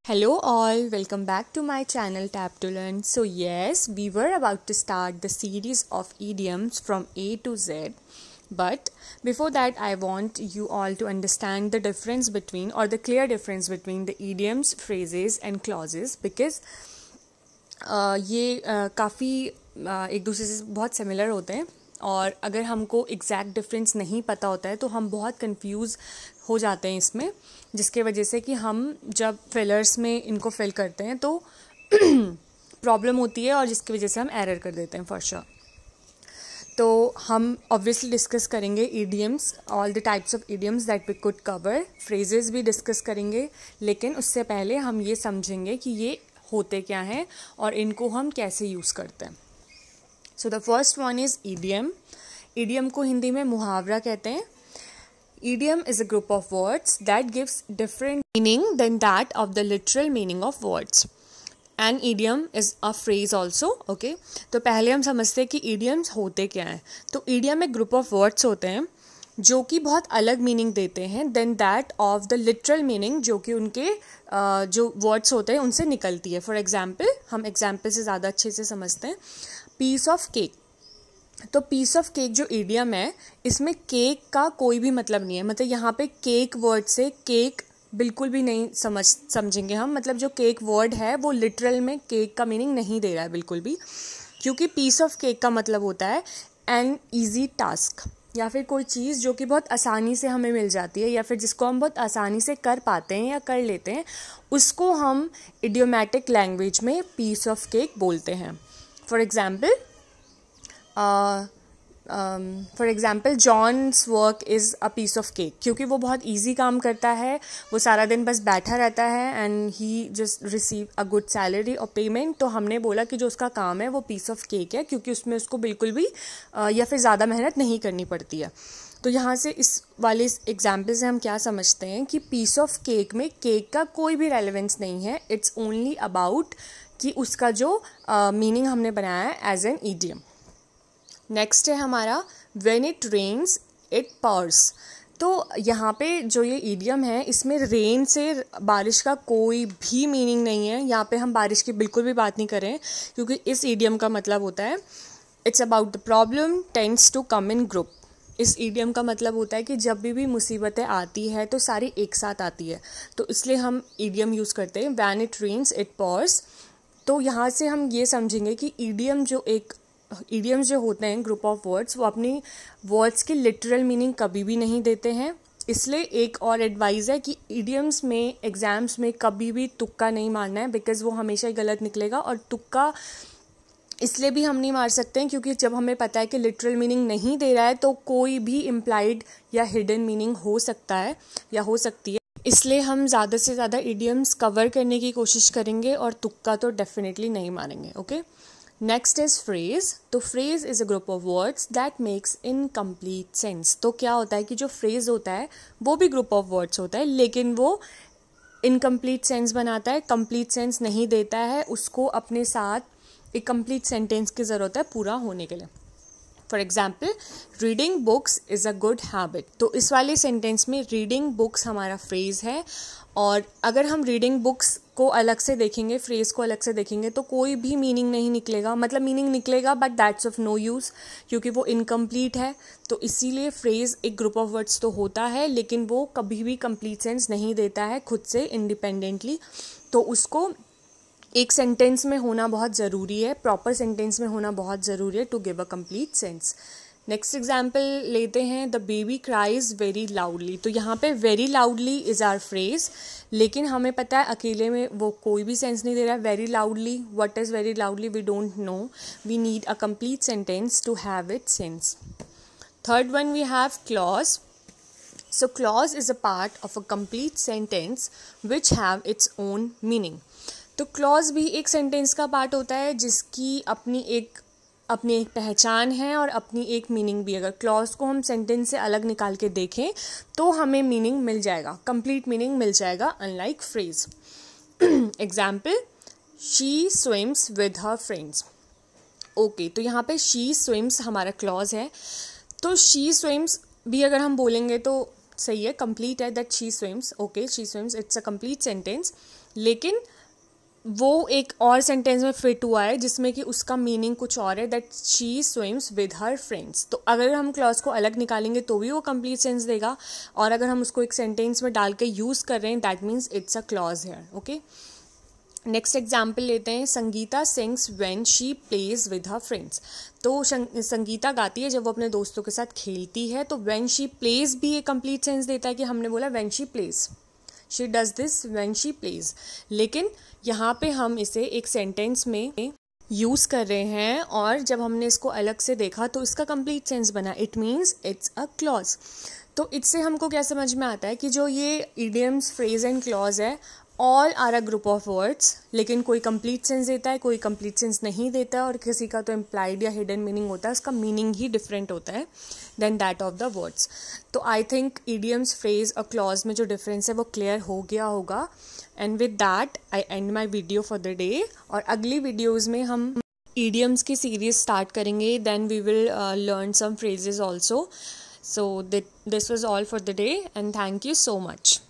Hello all, welcome back to my channel Tap to Learn. So yes, we were about to start the series of idioms from A to Z. But before that, I want you all to understand the difference between or the clear difference between the idioms, phrases and clauses because ये काफ़ी एक दूसरे से बहुत similar होते हैं और अगर हमको एग्जैक्ट डिफरेंस नहीं पता होता है तो हम बहुत कंफ्यूज हो जाते हैं इसमें, जिसके वजह से कि हम जब फिलर्स में इनको फिल करते हैं तो प्रॉब्लम होती है और जिसकी वजह से हम एरर कर देते हैं फॉर श्योर। तो हम ऑब्वियसली डिस्कस करेंगे idioms, all the types of idioms that we could cover, phrases भी डिस्कस करेंगे, लेकिन उससे पहले हम ये समझेंगे कि ये होते क्या हैं और इनको हम कैसे यूज़ करते हैं। So the first one is idiom. Idiom को हिंदी में मुहावरा कहते हैं। Idiom is a group of words that gives different meaning than that of the literal meaning of words. And idiom is a phrase also. Okay, तो पहले हम समझते हैं कि ईडियम्स होते क्या हैं। तो ईडियम एक ग्रुप ऑफ वर्ड्स होते हैं जो कि बहुत अलग मीनिंग देते हैं than that of the literal meaning जो कि उनके जो वर्ड्स होते हैं उनसे निकलती है। फॉर एग्जाम्पल, हम एग्जाम्पल से ज़्यादा अच्छे से समझते हैं। पीस ऑफ केक, तो पीस ऑफ केक जो ईडियम है इसमें केक का कोई भी मतलब नहीं है। मतलब यहाँ पे केक वर्ड से केक बिल्कुल भी नहीं समझेंगे हम। मतलब जो केक वर्ड है वो लिटरल में केक का मीनिंग नहीं दे रहा है बिल्कुल भी, क्योंकि पीस ऑफ केक का मतलब होता है एन ईजी टास्क, या फिर कोई चीज़ जो कि बहुत आसानी से हमें मिल जाती है या फिर जिसको हम बहुत आसानी से कर पाते हैं या कर लेते हैं, उसको हम इडियोमैटिक लैंग्वेज में पीस ऑफ केक बोलते हैं। For example John's work is a piece of cake, क्योंकि वो बहुत ईजी काम करता है, वो सारा दिन बस बैठा रहता है and he just receive a good salary और पेमेंट। तो हमने बोला कि जो उसका काम है वो पीस ऑफ केक है, क्योंकि उसमें उसको बिल्कुल भी या फिर ज़्यादा मेहनत नहीं करनी पड़ती है। तो यहाँ से इस वाले एग्जाम्पल से हम क्या समझते हैं कि पीस ऑफ केक में केक का कोई भी रेलेवेंस नहीं है। इट्स ओनली अबाउट कि उसका जो मीनिंग हमने बनाया है एज एन ईडियम। नेक्स्ट है हमारा when it rains it pours. तो यहाँ पे जो ये ईडियम है इसमें रेन से बारिश का कोई भी मीनिंग नहीं है। यहाँ पे हम बारिश की बिल्कुल भी बात नहीं करें, क्योंकि इस ईडियम का मतलब होता है it's about the problem tends to come in group. इस ईडियम का मतलब होता है कि जब भी मुसीबतें आती है तो सारी एक साथ आती है, तो इसलिए हम ईडियम यूज़ करते हैं when it rains it pours. तो यहाँ से हम ये समझेंगे कि ईडियम्स जो होते हैं ग्रुप ऑफ वर्ड्स, वो अपनी वर्ड्स की लिटरल मीनिंग कभी भी नहीं देते हैं। इसलिए एक और एडवाइस है कि ईडियम्स में एग्जाम्स में कभी भी तुक्का नहीं मारना है, बिकॉज वो हमेशा ही गलत निकलेगा। और तुक्का इसलिए भी हम नहीं मार सकते हैं क्योंकि जब हमें पता है कि लिटरल मीनिंग नहीं दे रहा है तो कोई भी इम्प्लाइड या हिडन मीनिंग हो सकता है या हो सकती है। इसलिए हम ज़्यादा से ज़्यादा ईडियम्स कवर करने की कोशिश करेंगे और तुक्का तो डेफिनेटली नहीं मारेंगे। Okay, next is phrase. तो phrase is a group of words that makes incomplete sense. तो क्या होता है कि जो फ्रेज होता है वो भी ग्रुप ऑफ वर्ड्स होता है, लेकिन वो इनकम्प्लीट सेंस बनाता है, कंप्लीट सेंस नहीं देता है। उसको अपने साथ एक कंप्लीट सेंटेंस की ज़रूरत है पूरा होने के लिए। For example, reading books is a good habit. तो इस वाले सेंटेंस में रीडिंग बुक्स हमारा फ्रेज है, और अगर हम रीडिंग बुक्स को अलग से देखेंगे, फ्रेज को अलग से देखेंगे, तो कोई भी मीनिंग नहीं निकलेगा। मतलब मीनिंग निकलेगा but that's of no use, क्योंकि वो इनकम्प्लीट है। तो इसीलिए फ्रेज एक ग्रुप ऑफ वर्ड्स तो होता है, लेकिन वो कभी भी कंप्लीट सेंस नहीं देता है खुद से इंडिपेंडेंटली। तो उसको एक सेंटेंस में होना बहुत ज़रूरी है, प्रॉपर सेंटेंस में होना बहुत ज़रूरी है to give a complete sense. Next example लेते हैं, the baby cries very loudly. तो यहाँ पे very loudly is our phrase, लेकिन हमें पता है अकेले में वो कोई भी सेंस नहीं दे रहा है। Very loudly, what is very loudly, we don't know, we need a complete sentence to have it sense. Third one we have clause. So clause is a part of a complete sentence which have its own meaning. तो clause भी एक sentence का part होता है जिसकी अपनी एक पहचान है और अपनी एक मीनिंग भी। अगर क्लॉज को हम सेंटेंस से अलग निकाल के देखें तो हमें मीनिंग मिल जाएगा, कंप्लीट मीनिंग मिल जाएगा, unlike phrase. Example, she swims with her friends. Okay, तो यहाँ पे शी स्विम्स हमारा क्लॉज है। तो शी स्विम्स भी अगर हम बोलेंगे तो सही है, कंप्लीट है, that she swims. Okay, she swims, it's a complete sentence. लेकिन वो एक और सेंटेंस में फिट हुआ है जिसमें कि उसका मीनिंग कुछ और है, that she swims with her friends. तो अगर हम क्लॉज को अलग निकालेंगे तो भी वो कंप्लीट सेंस देगा, और अगर हम उसको एक सेंटेंस में डाल के यूज़ कर रहे हैं that means it's a clause here. Okay, next example लेते हैं, Sangeeta sings when she plays with her friends. तो संगीता गाती है जब वो अपने दोस्तों के साथ खेलती है, तो व्हेन शी प्लेज भी एक कंप्लीट सेंस देता है कि हमने बोला when she pledge, she does this when she pledge. लेकिन यहाँ पे हम इसे एक सेंटेंस में यूज़ कर रहे हैं, और जब हमने इसको अलग से देखा तो इसका कंप्लीट सेंस बना, it means it's a clause. तो इससे हमको क्या समझ में आता है कि जो ये इडियम्स, फ्रेज एंड क्लॉज है, all are a group of words, लेकिन कोई कंप्लीट सेंस देता है, कोई कंप्लीट सेंस नहीं देता है, और किसी का तो इम्प्लाइड या हिडन मीनिंग होता है, उसका मीनिंग ही डिफरेंट होता है than that of the words. तो आई थिंक इडियम्स, फ्रेज और क्लॉज में जो डिफरेंस है वो क्लियर हो गया होगा। And with that I end my video for the day, और अगली वीडियोज़ में हम idioms की सीरीज स्टार्ट करेंगे, then we will learn some phrases also. So this was all for the day, and thank you so much.